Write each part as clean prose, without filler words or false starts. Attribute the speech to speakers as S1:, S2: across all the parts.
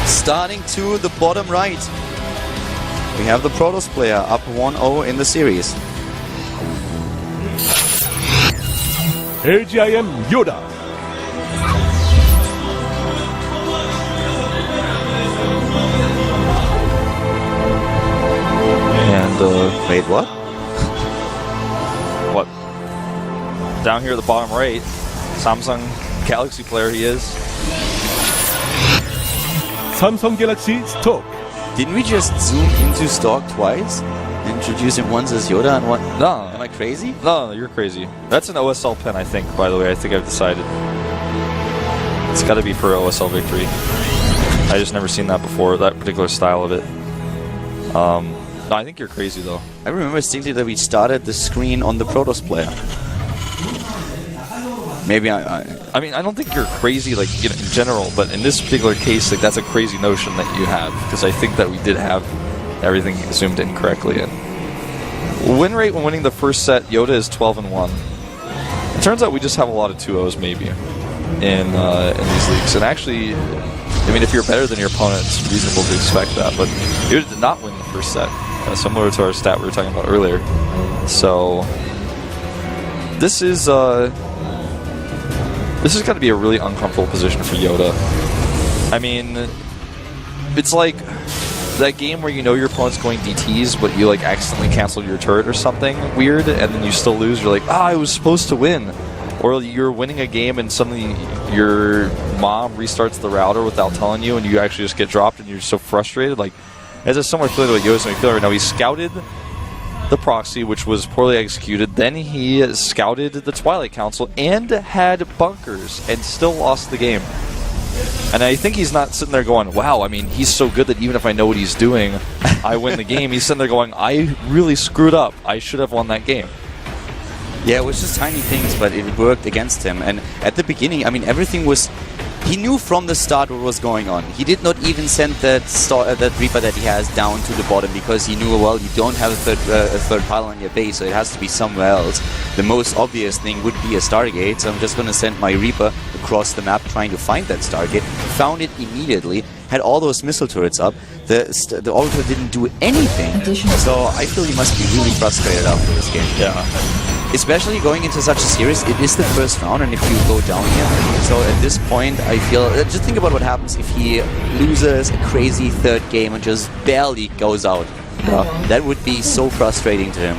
S1: Starting to the bottom right, we have the Protoss player up 1-0 in the series.
S2: LGIM YoDa.
S3: And
S1: Wait, what?
S3: what? Down here at the bottom right, Samsung Galaxy player he is.
S2: Samsung Galaxy Stork.
S1: Didn't we just zoom into Stork twice? Introduce him once as YoDa and one.
S3: No.
S1: Am I crazy?
S3: No, you're crazy. That's an OSL pen, I think, by the way. I think I've decided. It's got to be for OSL victory. I just never seen that before, that particular style of it. No, I think you're crazy, though.
S1: I remember distinctly that we started the screen on the Protoss player. Maybe
S3: I mean, I don't think you're crazy, like, in general, but in this particular case, like, that's a crazy notion that you have, because I think that we did have everything zoomed in correctly. And win rate when winning the first set, YoDa is 12-1. It turns out we just have a lot of 2-0s maybe in these leagues. And actually, I mean, if you're better than your opponent, it's reasonable to expect that. But YoDa did not win the first set, similar to our stat we were talking about earlier. So this is got to be a really uncomfortable position for YoDa. I mean, it's like that game where you know your opponent's going DTs, but you like accidentally canceled your turret or something weird, and then you still lose. You're like, I was supposed to win. Or you're winning a game and suddenly your mom restarts the router without telling you, and you actually just get dropped, and you're so frustrated. Like, as a similar feeling to what YoDa's feeling right now. He scouted the proxy, which was poorly executed. Then he scouted the Twilight Council and had bunkers, and still lost the game. And I think he's not sitting there going, wow, I mean, he's so good that even if I know what he's doing, I win the game. He's sitting there going, I really screwed up. I should have won that game.
S1: Yeah, it was just tiny things, but it worked against him. And at the beginning, I mean, everything was... He knew from the start what was going on. He did not even send that Reaper that he has down to the bottom, because he knew, well, you don't have a third pylon on your base, so it has to be somewhere else. The most obvious thing would be a Stargate, so I'm just going to send my Reaper across the map trying to find that Stargate. Found it immediately, had all those missile turrets up. The Oracle didn't do anything, so I feel he must be really frustrated after this game.
S3: Yeah.
S1: Especially going into such a series, it is the first round, and if you go down here, so at this point, I feel... just think about what happens if he loses a crazy third game and just barely goes out. That would be so frustrating to him.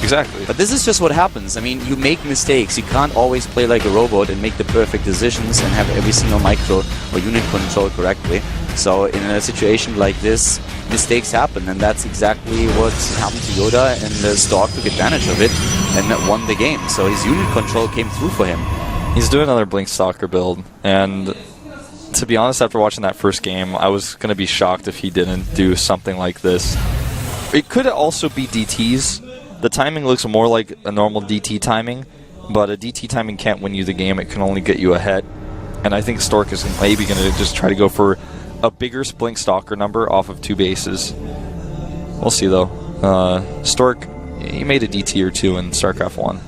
S3: Exactly.
S1: But this is just what happens. I mean, you make mistakes. You can't always play like a robot and make the perfect decisions and have every single micro or unit control correctly. So in a situation like this, mistakes happen, and that's exactly what happened to YoDa, and Stork took advantage of it and won the game. So his unit control came through for him.
S3: He's doing another Blink Stalker build, and to be honest, after watching that first game, I was going to be shocked if he didn't do something like this. It could also be DTs. The timing looks more like a normal DT timing, but a DT timing can't win you the game. It can only get you ahead. And I think Stork is maybe going to just try to go for a bigger Blink Stalker number off of 2 bases. We'll see, though. Stork, he made a DT or 2 in Starcraft 1.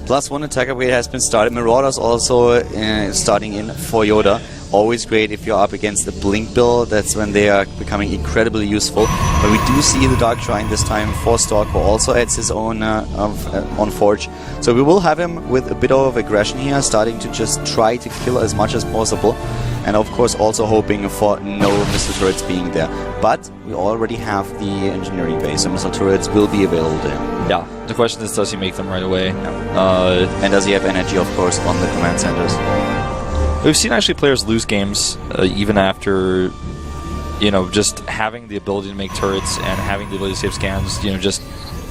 S1: +1 attack upgrade has been started. Marauders also starting in for YoDa. Always great if you're up against the Blink build. That's when they are becoming incredibly useful. But we do see the Dark Shrine this time for Stork, who also adds his own on Forge. So we will have him with a bit of aggression here, starting to just try to kill as much as possible. And of course also hoping for no missile turrets being there. But we already have the engineering base, so missile turrets will be available to him.
S3: Yeah, the question is, does he make them right away?
S1: Yeah. And does he have energy, of course, on the command centers?
S3: We've seen actually players lose games even after, you know, just having the ability to make turrets and having the ability to save scans, you know, just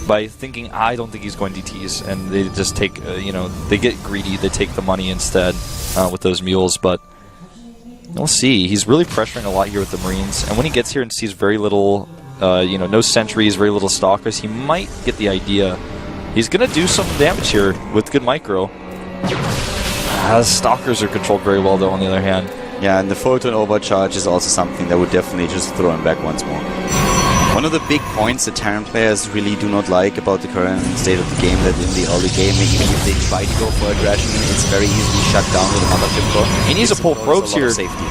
S3: by thinking, I don't think he's going DTs, and they just take, you know, they get greedy, they take the money instead with those mules. But we'll see. He's really pressuring a lot here with the Marines, and when he gets here and sees very little, you know, no sentries, very little stalkers, he might get the idea. He's going to do some damage here with good micro. Stalkers are controlled very well, though, on the other hand.
S1: Yeah, and the photon overcharge is also something that would definitely just throw him back once more. One of the big points that Terran players really do not like about the current state of the game, that in the early game, even if they try to go for aggression, it's very easily shut down with another chip core.
S3: He needs to pull probes here.
S1: Safety.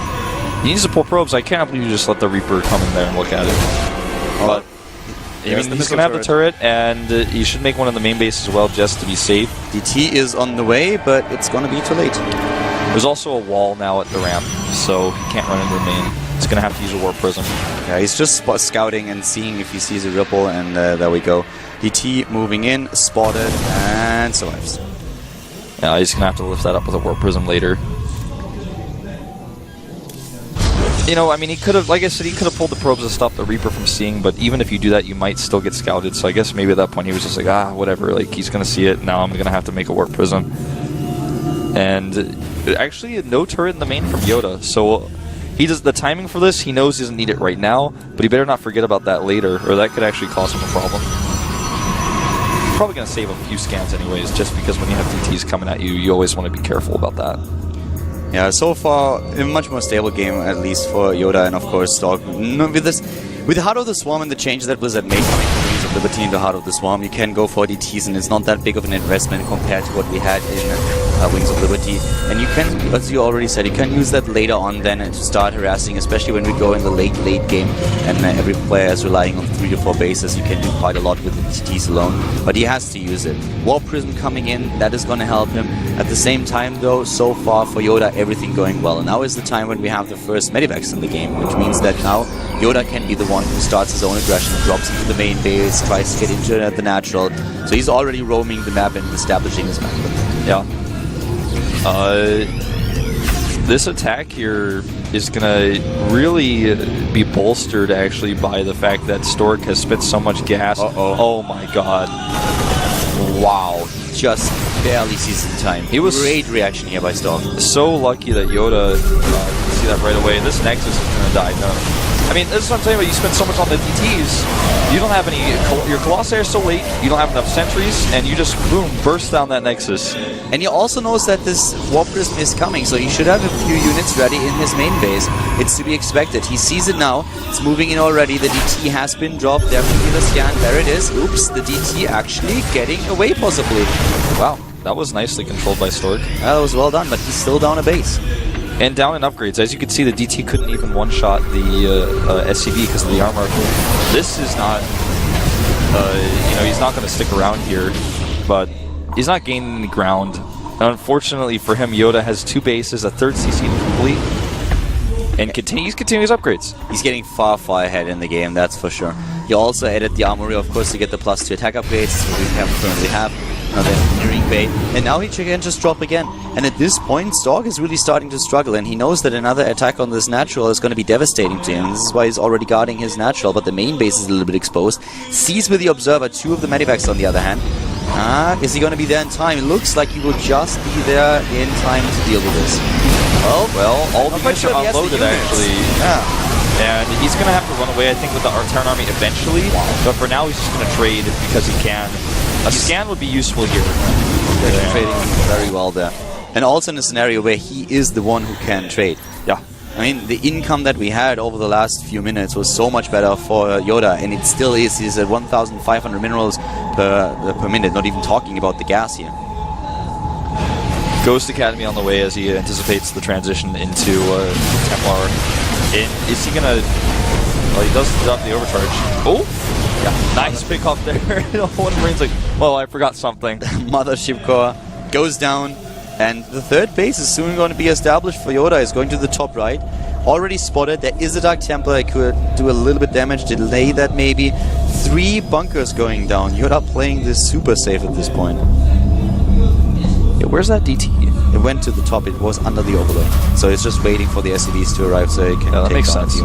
S3: He needs to pull probes. I can't believe you just let the Reaper come in there and look at it. But I mean, he's going to have the turret, and he should make one in the main base as well, just to be safe.
S1: DT is on the way, but it's going to be too late.
S3: There's also a wall now at the ramp, so he can't run into the main. He's going to have to use a Warp Prism.
S1: Yeah, he's just scouting and seeing if he sees a ripple, and there we go. DT moving in, spotted, and survives.
S3: Yeah, he's going to have to lift that up with a Warp Prism later. You know, I mean, he could have, like I said, he could have pulled the probes to stop the Reaper from seeing, but even if you do that, you might still get scouted. So I guess maybe at that point he was just like, ah, whatever, like, he's going to see it. Now I'm going to have to make a Warp Prism. And actually, no turret in the main from YoDa. So he does the timing for this, he knows he doesn't need it right now, but he better not forget about that later, or that could actually cause him a problem. He's probably going to save a few scans anyways, just because when you have DTs coming at you, you always want to be careful about that.
S1: Yeah, so far, a much more stable game, at least for YoDa and, of course, Stork. With the Heart of the Swarm and the change that Blizzard made coming from Wings of Liberty into Heart of the Swarm, you can go for DTs, and it's not that big of an investment compared to what we had in Wings of Liberty. And you can, as you already said, you can use that later on then to start harassing, especially when we go in the late game, and every player is relying on 3 to 4 bases. You can do quite a lot with the DTs alone, but he has to use it. Warp Prism coming in, that is going to help him. At the same time, though, so far for YoDa, everything going well. And now is the time when we have the first Medivacs in the game, which means that now YoDa can be the one who starts his own aggression, drops into the main base, tries to get into it at the natural. So he's already roaming the map and establishing his map.
S3: Yeah. This attack here is going to really be bolstered, actually, by the fact that Stork has spit so much gas. Oh my god.
S1: Wow. Just barely sees the time. It was great reaction here by Stork.
S3: So lucky that YoDa can see that right away. This Nexus is going to die. No. I mean, this is what I'm saying about you spend so much on the DTs. You don't have any... Your Colossi are so late, you don't have enough sentries, and you just, boom, burst down that Nexus.
S1: And he also knows that this Warp Prism is coming, so he should have a few units ready in his main base. It's to be expected. He sees it now. It's moving in already. The DT has been dropped. There will be the scan. There it is. Oops, the DT actually getting away, possibly.
S3: Wow, that was nicely controlled by Stork.
S1: That was well done, but he's still down a base.
S3: And down in upgrades. As you can see, the DT couldn't even one-shot the SCV because of the armor. This is not... you know, he's not going to stick around here, but he's not gaining any ground. And unfortunately for him, YoDa has 2 bases, a 3rd CC to complete, and continues upgrades.
S1: He's getting far ahead in the game, that's for sure. He also added the armory, of course, to get the +2 attack upgrades, we currently have. Another engineering bay, and now he can just drop again. And at this point, Stork is really starting to struggle, and he knows that another attack on this natural is going to be devastating to him. This is why he's already guarding his natural, but the main base is a little bit exposed. Sees with the Observer 2 of the Medivacs on the other hand. Is he going to be there in time? It looks like he will just be there in time to deal with this.
S3: Well, all the units are unloaded, actually.
S1: Yeah.
S3: And he's going to have to run away, I think, with the Terran army eventually. But for now, he's just going to trade because he can. A scan would be useful here.
S1: They're trading very well there. And also in a scenario where he is the one who can trade.
S3: Yeah.
S1: I mean, the income that we had over the last few minutes was so much better for YoDa, and it still is. He's at 1,500 minerals per minute, not even talking about the gas here.
S3: Ghost Academy on the way as he anticipates the transition into Templar. Is he gonna... Well, he does drop the overcharge. Oh! Yeah, nice pick up there. One Marine's like, well, I forgot something.
S1: Mothership core goes down, and the 3rd base is soon going to be established for YoDa. Is going to the top right. Already spotted. There is a Dark Templar. I could do a little bit damage, delay that maybe. 3 bunkers going down. YoDa playing this super safe at this point.
S3: Yeah, where's that DT?
S1: It went to the top. It was under the overload. So it's just waiting for the SCVs to arrive so it can
S3: that
S1: take
S3: makes
S1: down
S3: sense.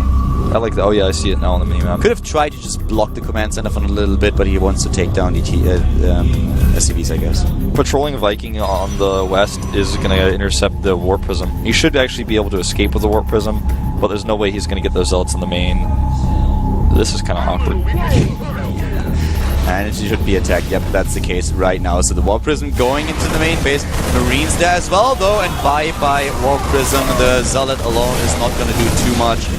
S3: I like that. Oh yeah, I see it now on the minimap.
S1: Could have tried to just block the command center for a little bit, but he wants to take down the SCVs, I guess.
S3: Patrolling Viking on the west is going to intercept the Warp Prism. He should actually be able to escape with the Warp Prism, but there's no way he's going to get those zealots in the main. This is kind of awkward.
S1: And it should be attacked. Yep, that's the case right now. So the Warp Prism going into the main base. Marines there as well, though, and bye-bye Warp Prism. The Zealot alone is not going to do too much.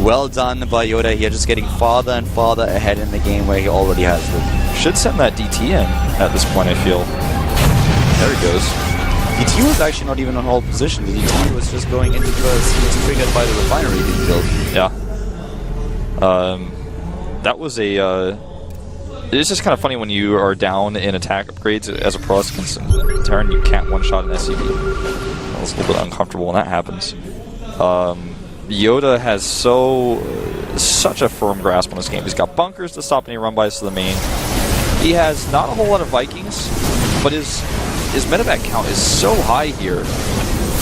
S1: Well done by YoDa here, just getting farther and farther ahead in the game where he already has it.
S3: Should send that DT in at this point, I feel. There he goes.
S1: DT was actually not even on hold position. The DT was just going in because he was triggered by the refinery being built.
S3: Yeah. That was a... it's just kind of funny when you are down in attack upgrades as a pro against Terran, you can't one-shot an SCV. That was a little bit uncomfortable when that happens. YoDa has such a firm grasp on this game. He's got bunkers to stop any run-bys to the main. He has not a whole lot of Vikings, but his medevac count is so high here.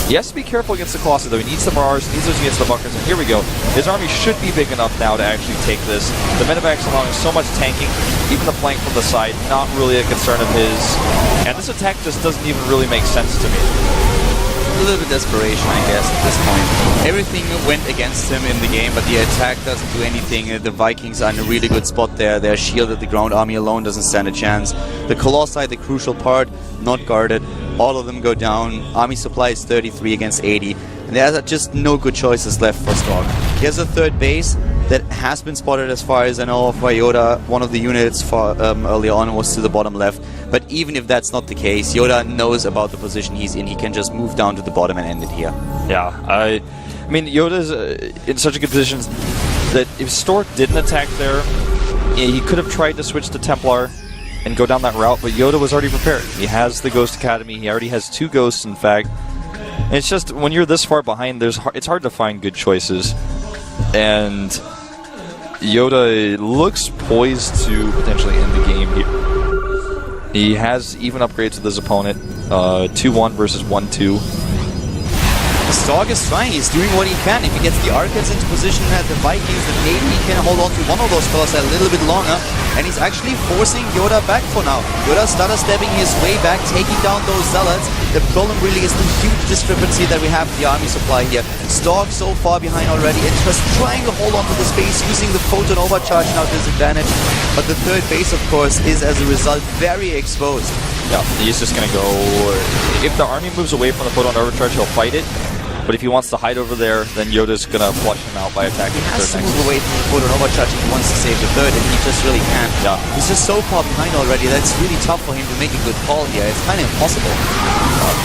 S3: He has to be careful against the Colossus, though. He needs the Mirage, needs those against the bunkers, and here we go. His army should be big enough now to actually take this. The medevac's allowing so much tanking, even the flank from the side, not really a concern of his. And this attack just doesn't even really make sense to me.
S1: A little bit desperation, I guess, at this point. Everything went against him in the game, but the attack doesn't do anything. The Vikings are in a really good spot there. They're shielded. The ground army alone doesn't stand a chance. The Colossi, the crucial part, not guarded. All of them go down. Army supply is 33 against 80. And there are just no good choices left for Stork. He has a third base that has been spotted as far as I know of by YoDa. One of the units earlier on was to the bottom left. But even if that's not the case, YoDa knows about the position he's in. He can just move down to the bottom and end it here.
S3: Yeah, I mean, YoDa's in such a good position that if Stork didn't attack there, he could have tried to switch to Templar and go down that route, but YoDa was already prepared. He has the Ghost Academy. He already has 2 ghosts, in fact. And it's just, when you're this far behind, it's hard to find good choices. And YoDa looks poised to potentially end the game here. He has even upgrades with his opponent, 2-1 versus 1-2.
S1: Stork is trying, he's doing what he can. If he gets the Arcades into position at the Vikings, then maybe he can hold on to one of those Colossi a little bit longer. And he's actually forcing YoDa back for now. YoDa stutter stepping his way back, taking down those Zealots. The problem really is the huge discrepancy that we have in the army supply here. Stork so far behind already and just trying to hold on to the space, using the photon overcharge now disadvantage. But the third base, of course, is as a result very exposed.
S3: Yeah, he's just going to go... If the army moves away from the photon overcharge, he'll fight it. But if he wants to hide over there, then YoDa's going to flush him out by attacking
S1: the
S3: third
S1: next. He has to move away from the photon overcharge if he wants to save the third, and he just really can't.
S3: Yeah.
S1: He's just so far behind already, that's really tough for him to make a good call here. It's kind of impossible.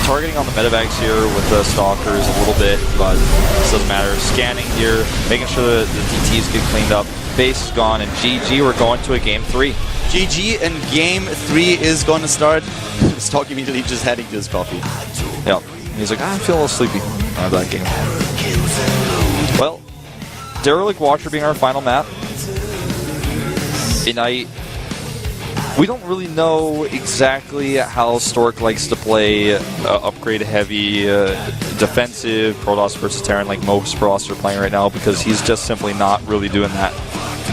S3: Targeting on the medevacs here with the Stalkers a little bit, but this doesn't matter. Scanning here, making sure that the DTs get cleaned up. Base is gone, and GG, we're going to a game 3.
S1: GG, and game 3 is going to start. Stork immediately just heading to his coffee.
S3: Yeah. He's like, I feel a little sleepy out of that game. Well, Derelict Watcher being our final map. And we don't really know exactly how Stork likes to play upgrade-heavy, defensive Protoss versus Terran like most Protoss are playing right now, because he's just simply not really doing that.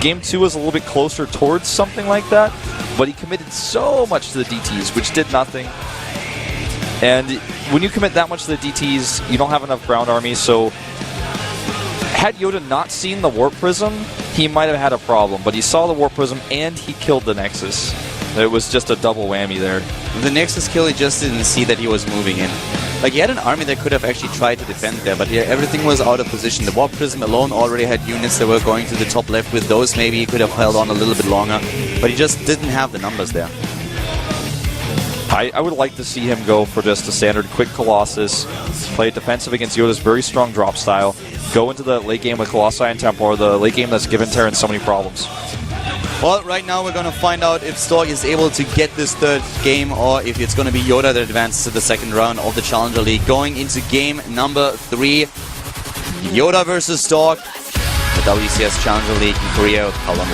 S3: Game 2 was a little bit closer towards something like that, but he committed so much to the DTs, which did nothing. And when you commit that much to the DTs, you don't have enough ground army, so had YoDa not seen the Warp Prism, he might have had a problem, but he saw the Warp Prism and he killed the Nexus. It was just a double whammy there.
S1: The Nexus kill, he just didn't see that he was moving in. Like, he had an army that could have actually tried to defend there, but yeah, everything was out of position. The Warp Prism alone already had units that were going to the top left. With those, maybe he could have held on a little bit longer, but he just didn't have the numbers there.
S3: I would like to see him go for just a standard quick Colossus, play defensive against YoDa's very strong drop style, go into the late game with Colossi and Templar, the late game that's given Terran so many problems.
S1: Well, right now we're going to find out if Stork is able to get this third game, or if it's going to be YoDa that advances to the second round of the Challenger League. Going into game number 3, YoDa versus Stork, the WCS Challenger League in Korea with Kalon.